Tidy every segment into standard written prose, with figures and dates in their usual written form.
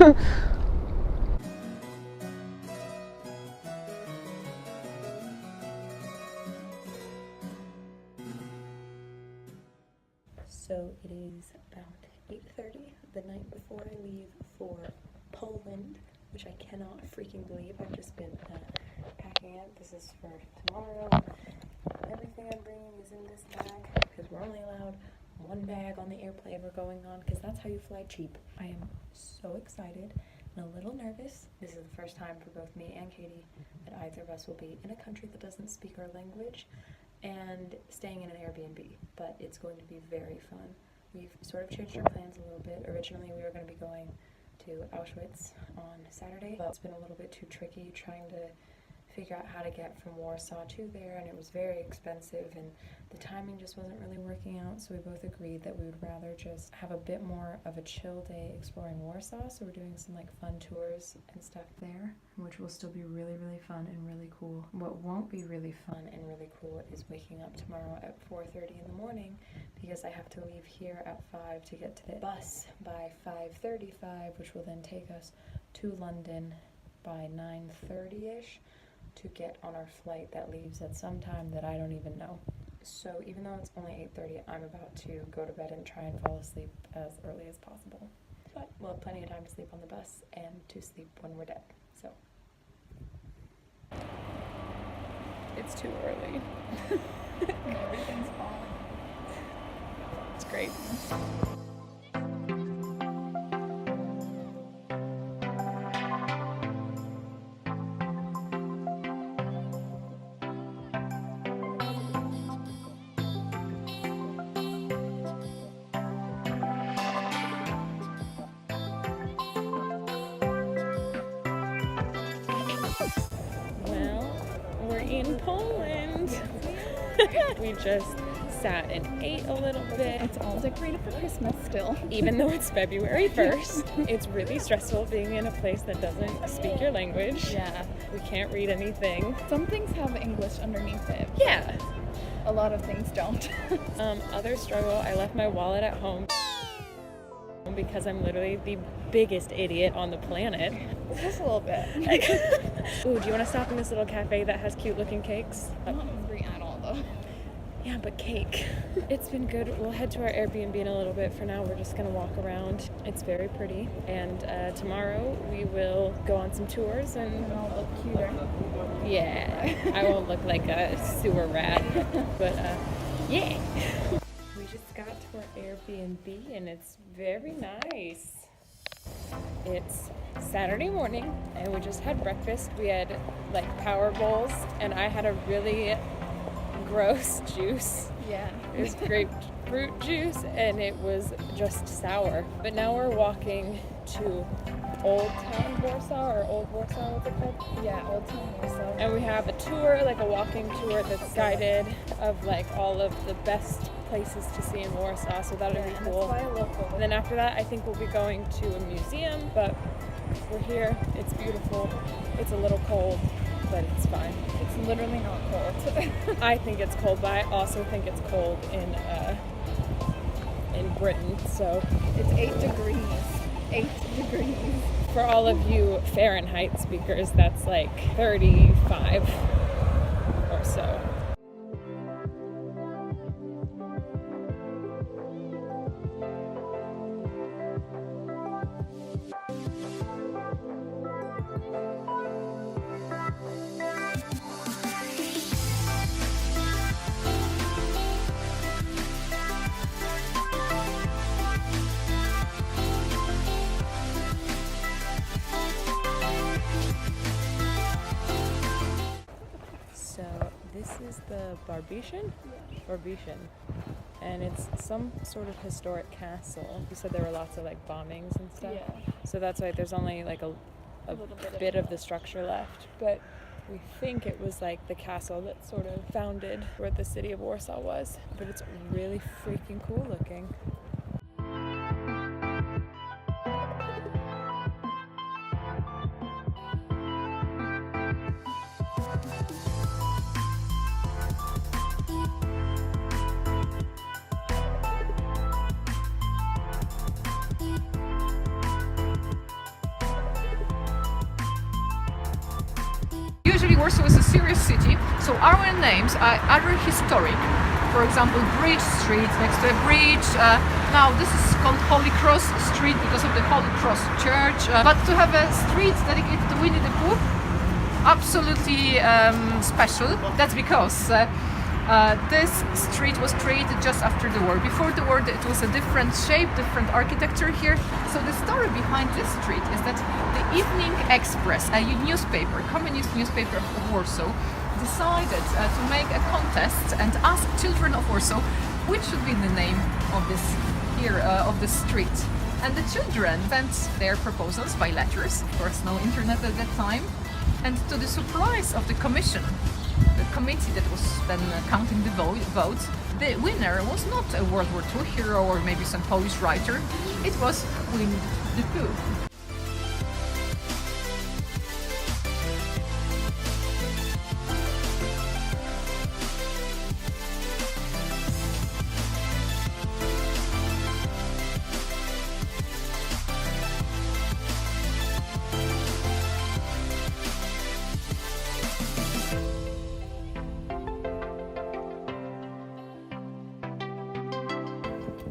So it is about 8:30 the night before I leave for Poland, which I cannot freaking believe. I've just been packing it. This is for tomorrow. Everything I'm bringing is in this bag because we're only allowed one bag on the airplane we're going on because that's how you fly cheap. I am so excited and a little nervous. This is the first time for both me and Katie that either of us will be in a country that doesn't speak our language and staying in an Airbnb, but it's going to be very fun. We've sort of changed our plans a little bit. Originally we were going to be going to Auschwitz on Saturday, but it's been a little bit too tricky trying to figure out how to get from Warsaw to there, and it was very expensive and the timing just wasn't really working out, so we both agreed that we would rather just have a bit more of a chill day exploring Warsaw. So we're doing some like fun tours and stuff there, which will still be really fun and really cool. What won't be really fun and really cool is waking up tomorrow at 4:30 in the morning because I have to leave here at 5 to get to the bus by 5:35, which will then take us to London by 9:30ish to get on our flight that leaves at some time that I don't even know. So even though it's only 8:30, I'm about to go to bed and try and fall asleep as early as possible. But we'll have plenty of time to sleep on the bus and to sleep when we're dead, so. It's too early. Everything's falling. It's great. In Poland. We just sat and ate a little bit. It's all decorated for Christmas still. Even though it's February 1st, it's really stressful being in a place that doesn't speak your language. Yeah. We can't read anything. Some things have English underneath it. Yeah. A lot of things don't. Other struggle, I left my wallet at home because I'm literally the biggest idiot on the planet. Just a little bit. Ooh, do you want to stop in this little cafe that has cute looking cakes? I'm not hungry at all though. Yeah, but cake. It's been good. We'll head to our Airbnb in a little bit. For now, we're just gonna walk around. It's very pretty. And tomorrow we will go on some tours and I'll look cuter. Yeah, I won't look like a sewer rat, but yeah. We just got to our Airbnb and it's very nice. It's Saturday morning and we just had breakfast. We had like power bowls and I had a really gross juice. Yeah. It was grapefruit juice and it was just sour. But now we're walking to Old Town Warsaw, or Old Warsaw, what's it called? Yeah, Old Town Warsaw. And we have a tour, like a walking tour that's guided of like all of the best places to see in Warsaw, so that'll be cool. That's why I love And then after that, I think we'll be going to a museum, but we're here, it's beautiful, it's a little cold, but it's fine. It's literally not cold. I think it's cold, but I also think it's cold in Britain, so. It's 8 degrees. 8 degrees. For all of you Fahrenheit speakers, that's like 35 or so. This is the Barbician, and it's some sort of historic castle. You said there were lots of like bombings and stuff, Yeah. So that's why there's only like a bit of the structure left, but we think it was like the castle that sort of founded where the city of Warsaw was, but it's really freaking cool looking. Warsaw is a serious city, so our names are either historic. For example, Bridge Street next to a bridge. Now this is called Holy Cross Street because of the Holy Cross Church. But to have a street dedicated to Winnie the Pooh, absolutely special. That's because this street was created just after the war. Before the war it was a different shape, different architecture here. So the story behind this street is that the Evening Express, a newspaper, communist newspaper of Warsaw, decided to make a contest and ask children of Warsaw which should be the name of this here of the street. And the children sent their proposals by letters. Of course, no internet at that time. And to the surprise of the commission, the committee that was then counting the votes, the winner was not a World War II hero or maybe some Polish writer. It was Winnie the Pooh.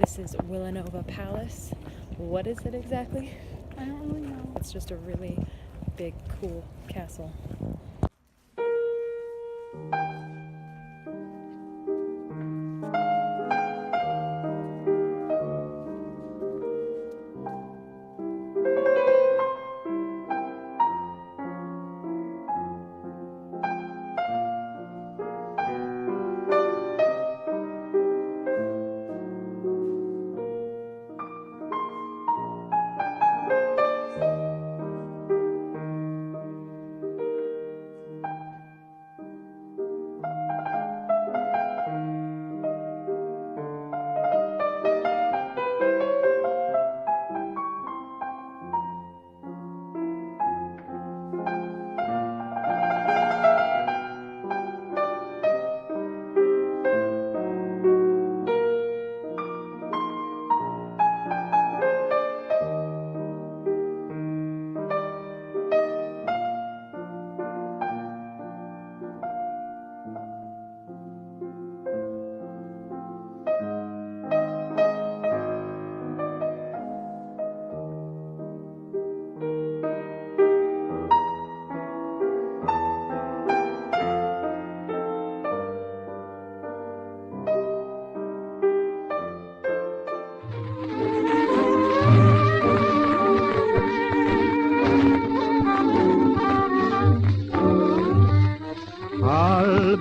This is Villanova Palace. What is it exactly? I don't really know. It's just a really big, cool castle.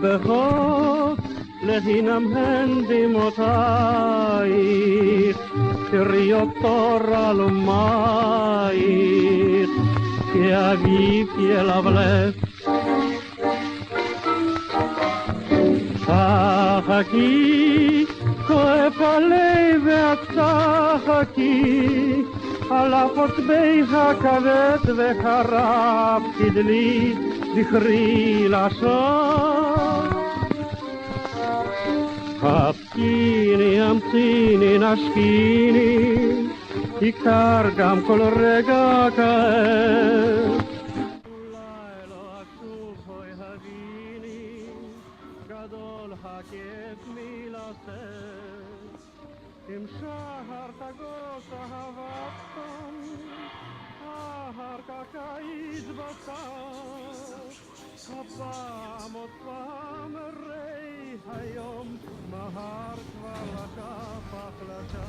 בחוף לחינם הן דמעותייך, קריות תור על ומייך, כאביב ילבלך. שחקי, כואב הלב ואת שחקי, על אף עוצבך הכבד וחרב כדלי, זכרי לשון. חבקיני, המציני, נשקיני, עיקר גם כל רגע כעת. אולי לא אשוב, אוי הביני, גדול הכאב מלשאת. אם שחר תגוס אהבתם, אחר כך קיץ בצד. הפעם עוד פעם ראי היום, מהר כבר לקח החלטה.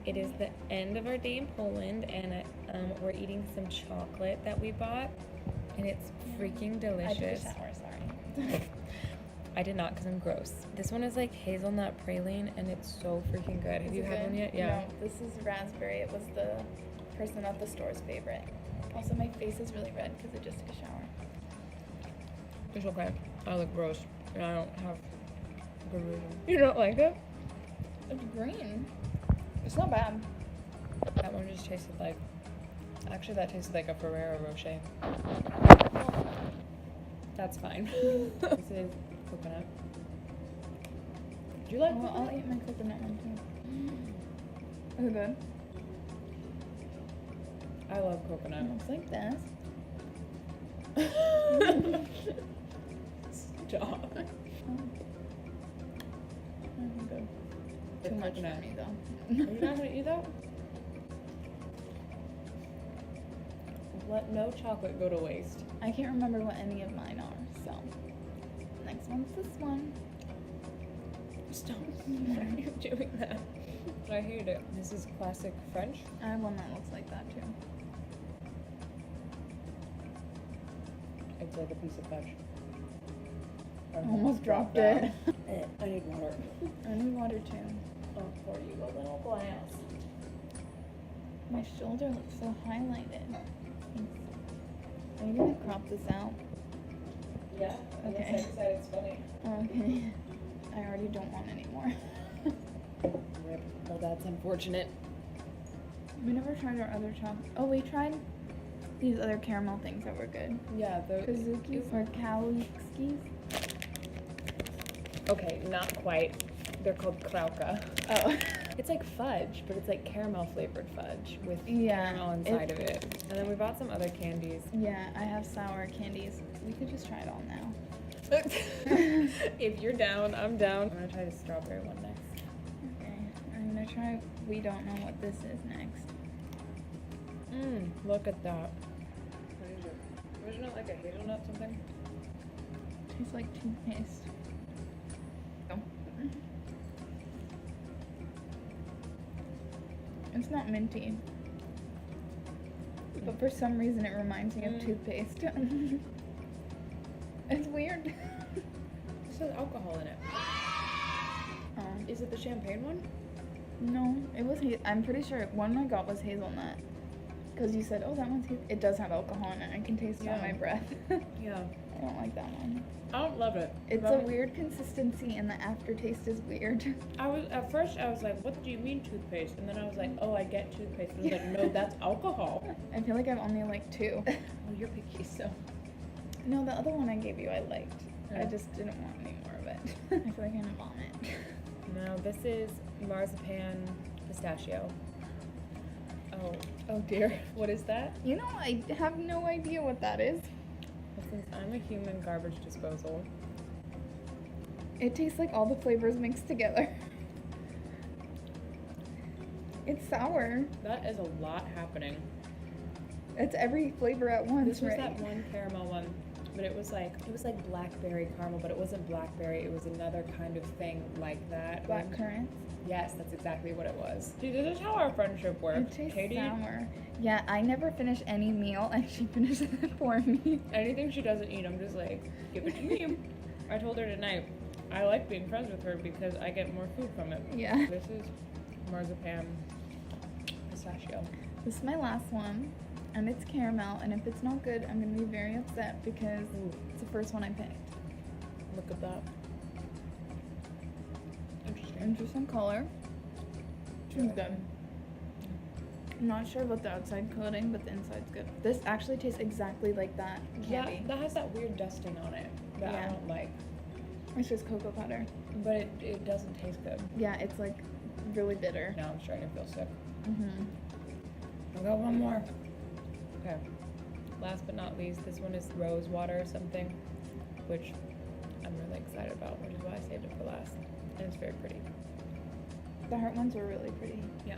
It is the end of our day in Poland, and we're eating some chocolate that we bought, and it's freaking delicious. I took a shower, sorry. I did not because I'm gross. This one is like hazelnut praline and it's so freaking good. Have Is you it had good? one yet? Yeah. No, this is raspberry. It was the person at the store's favorite. Also, my face is really red because I just took a shower. It's okay. I look gross and I don't have good reason. You don't like it? It's green. It's not bad. That one just tasted like, actually that tasted like a Ferrero Rocher. That's fine. This is coconut. Do you like Oh, I'll coconut? eat my coconut one too. Is it good? I love coconut. It looks like this. Stop. Good. It's Too much coconut. for me though. Are you not gonna eat that? Let no chocolate go to waste. I can't remember what any of mine are, so next one's this one. Stop. Why are you doing that? I hate it. This is classic French. I have one that looks like that too. It's like a piece of fudge. I almost dropped it. I need water. I need water too. Oh, pour you a little glass. My shoulder looks so highlighted. Are you gonna crop this out? Yeah. Okay. Unless I decide it's funny. Okay. I already don't want any more. Rip. Well, that's unfortunate. We never tried our other chocolate. Oh, we tried these other caramel things that were good. Yeah, the Kazukis or Kawikskis. Okay, not quite. They're called Krauka. Oh. It's like fudge, but it's like caramel flavored fudge with Yeah, caramel inside of it. And then we bought some other candies. Yeah, I have sour candies. We could just try it all now. If you're down, I'm down. I'm gonna try the strawberry one next. Okay. I'm gonna try. We don't know what this is next. Look at that. What is it? Wasn't it like a hazelnut something? Tastes like toothpaste. Oh. It's not minty. But for some reason it reminds me of toothpaste. It's weird. This has alcohol in it. Oh. Is it the champagne one? No, it was. I'm pretty sure one I got was hazelnut. Because you said, oh, that one's. It does have alcohol in it. I can taste it on Yeah. my breath. Yeah. I don't like that one. I don't love it. It's a weird consistency, and the aftertaste is weird. At first I was like, what do you mean toothpaste? And then I was like, oh, I get toothpaste. And I was like, no, that's alcohol. I feel like I've only liked two. Oh, you're picky, so. No, the other one I gave you I liked. I Yeah. just didn't want any more of it. I feel like I'm gonna vomit. No, this is marzipan pistachio. Oh dear. What is that? You know, I have no idea what that is. Well, since I'm a human garbage disposal, It tastes like all the flavors mixed together. It's sour. that is a lot happening. It's every flavor at once, This was right? that one caramel one, but it was like blackberry caramel, but it wasn't blackberry. It was another kind of thing like that. Black currants. Yes, that's exactly what it was. See, this is how our friendship works. It tastes Katie, sour. Yeah, I never finish any meal, and she finishes it for me. anything she doesn't eat, I'm just like, give it to me. I told her tonight, I like being friends with her because I get more food from it. Yeah. This is marzipan pistachio. This is my last one, and it's caramel, and if it's not good, I'm gonna be very upset because it's the first one I picked. Look at that. Interesting. Interesting color. Seems good. I'm not sure about the outside coating, but the inside's good. This actually tastes exactly like that Yeah, candy. that has that weird dusting on it that I Yeah. don't like. It's just cocoa powder. But it doesn't taste good. Yeah, it's like really bitter. Now I'm starting to feel sick. Mm-hmm. I've got one more. Okay. Last but not least, this one is rose water or something, which I'm really excited about, which is why I saved it for last. And it's very pretty. The heart ones are really pretty. Yeah.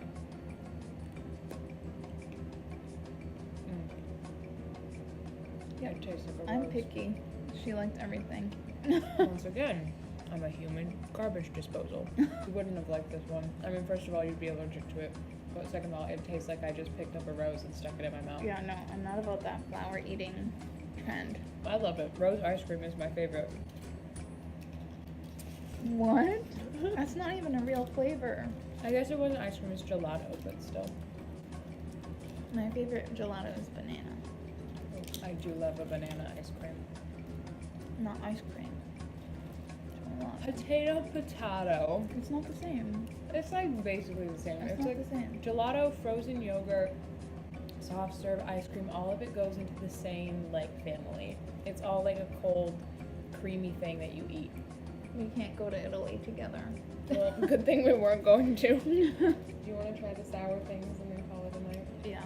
Yeah. It tastes like a I'm rose. picky. She liked everything. Once again, I'm a human garbage disposal. You wouldn't have liked this one. I mean, first of all, you'd be allergic to it. But second of all, it tastes like I just picked up a rose and stuck it in my mouth. Yeah, no, I'm not about that flower eating trend. I love it. Rose ice cream is my favorite. What? That's not even a real flavor. I guess it wasn't ice cream, it's gelato, but still. My favorite gelato is banana, I do love a banana ice cream. not ice cream. Potato. It's not the same. It's like basically the same. It's It's not like the same. gelato, frozen yogurt, soft serve ice cream, all of it goes into the same like family. It's all like a cold, creamy thing that you eat. We can't go to Italy together. Well, good thing we weren't going to. Do you want to try the sour things and then call it a night? Yeah.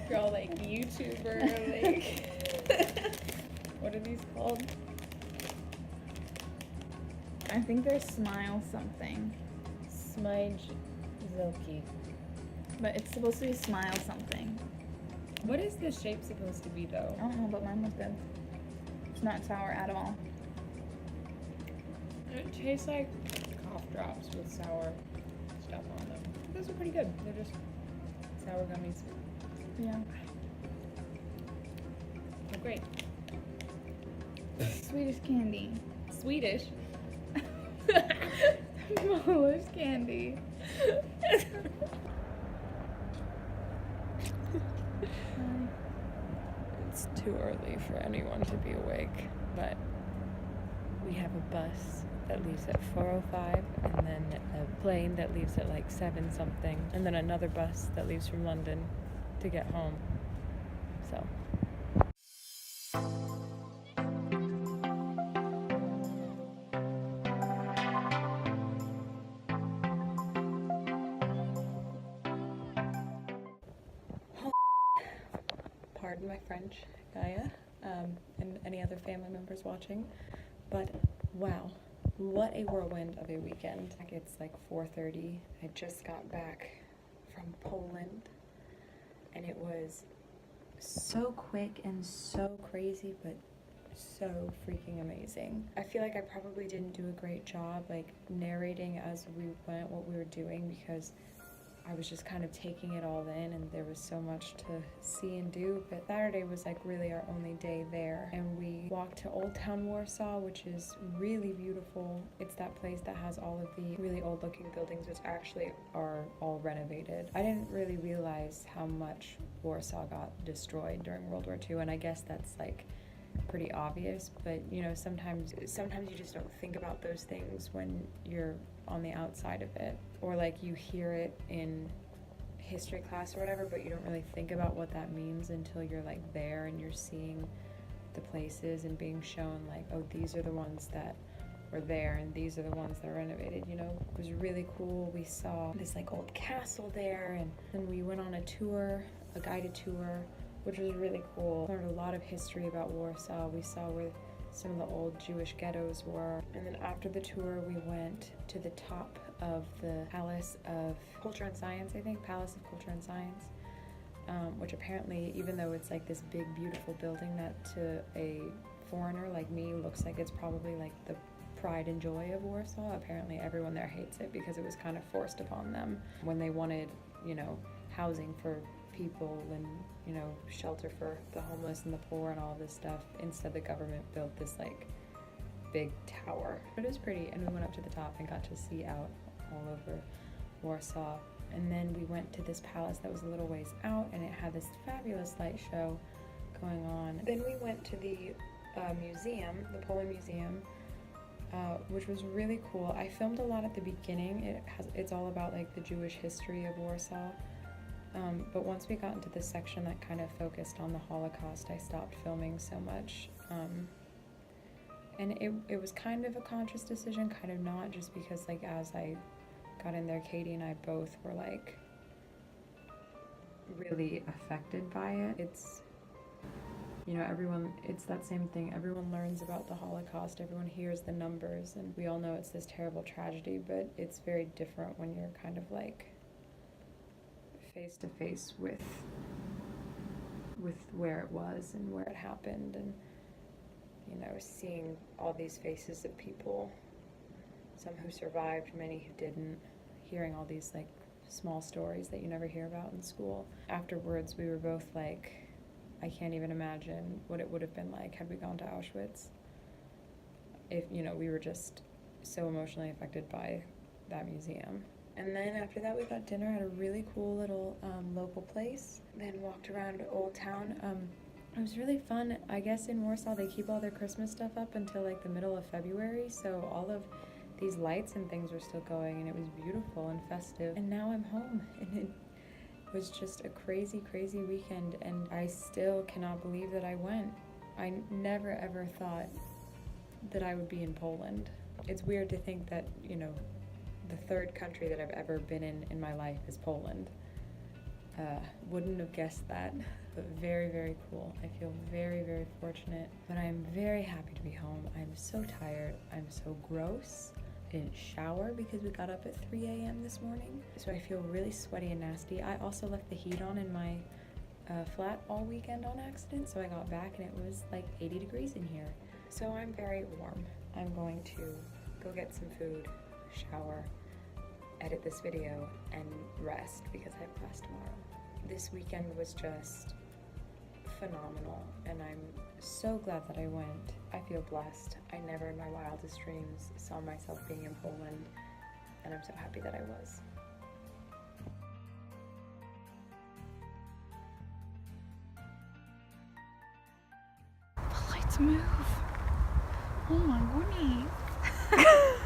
You're all like YouTuber, like. What are these called? I think they're smile something, Smudge Zilky. but it's supposed to be smile something. What is this shape supposed to be though? I don't know, but mine was good. It's not sour at all. It tastes like cough drops with sour stuff on them. Those are pretty good. They're just sour gummies. Yeah. They're great. Swedish candy. Swedish. Polish candy. It's too early for anyone to be awake, but we have a bus that leaves at 4:05, and then a plane that leaves at like 7 something, and then another bus that leaves from London to get home. So. Pardon my French, Gaia, and any other family members watching, but wow, what a whirlwind of a weekend. It's like 4:30. I just got back from Poland, and it was so quick and so crazy, but so freaking amazing. I feel like I probably didn't do a great job like narrating as we went what we were doing, because I was just kind of taking it all in, and there was so much to see and do. But Saturday was like really our only day there, and we walked to Old Town Warsaw, which is really beautiful. It's that place that has all of the really old looking buildings, which actually are all renovated. I didn't really realize how much Warsaw got destroyed during World War II, and I guess that's like pretty obvious, but you know, sometimes you just don't think about those things when you're on the outside of it, or like you hear it in history class or whatever, but you don't really think about what that means until you're like there and you're seeing the places and being shown like, oh, these are the ones that were there and these are the ones that are renovated, you know. It was really cool. We saw this like old castle there, and then we went on a tour, a guided tour, which was really cool. Learned a lot of history about Warsaw. We saw where some of the old Jewish ghettos were. And then after the tour, we went to the top of the Palace of Culture and Science, I think, Palace of Culture and Science, which apparently, even though it's like this big, beautiful building that to a foreigner like me looks like it's probably like the pride and joy of Warsaw, apparently everyone there hates it because it was kind of forced upon them when they wanted, you know, housing for people and, you know, shelter for the homeless and the poor and all this stuff. Instead, the government built this like big tower. It was pretty, and we went up to the top and got to see out all over Warsaw. And then we went to this palace that was a little ways out, and it had this fabulous light show going on. Then we went to the museum, the Poland Museum, which was really cool. I filmed a lot at the beginning. It's all about like the Jewish history of Warsaw. But once we got into the section that kind of focused on the Holocaust, I stopped filming so much. And it was kind of a conscious decision, kind of not, just because like as I got in there, Katie and I both were like really affected by it. It's, you know, it's that same thing. Everyone learns about the Holocaust, everyone hears the numbers, and we all know it's this terrible tragedy, but it's very different when you're kind of like face to face with where it was and where it happened, and you know, seeing all these faces of people, some who survived, many who didn't, hearing all these like small stories that you never hear about in school. Afterwards, we were both like, I can't even imagine what it would have been like had we gone to Auschwitz. we were just so emotionally affected by that museum. And then after that, we got dinner at a really cool little local place. Then walked around Old Town. It was really fun. I guess in Warsaw, they keep all their Christmas stuff up until like the middle of February. So all of these lights and things were still going, and it was beautiful and festive. And now I'm home, and it was just a crazy, crazy weekend. And I still cannot believe that I went. I never ever thought that I would be in Poland. It's weird to think that, the third country that I've ever been in my life is Poland. Wouldn't have guessed that, but very, very cool. I feel very, very fortunate, but I'm very happy to be home. I'm so tired. I'm so gross. I didn't shower because we got up at 3 a.m. this morning, so I feel really sweaty and nasty. I also left the heat on in my flat all weekend on accident, so I got back and it was like 80 degrees in here. So I'm very warm. I'm going to go get some food, shower, edit this video, and rest because I have class tomorrow. This weekend was just phenomenal, and I'm so glad that I went. I feel blessed. I never in my wildest dreams saw myself being in Poland, and I'm so happy that I was. The lights move. Oh my goodness.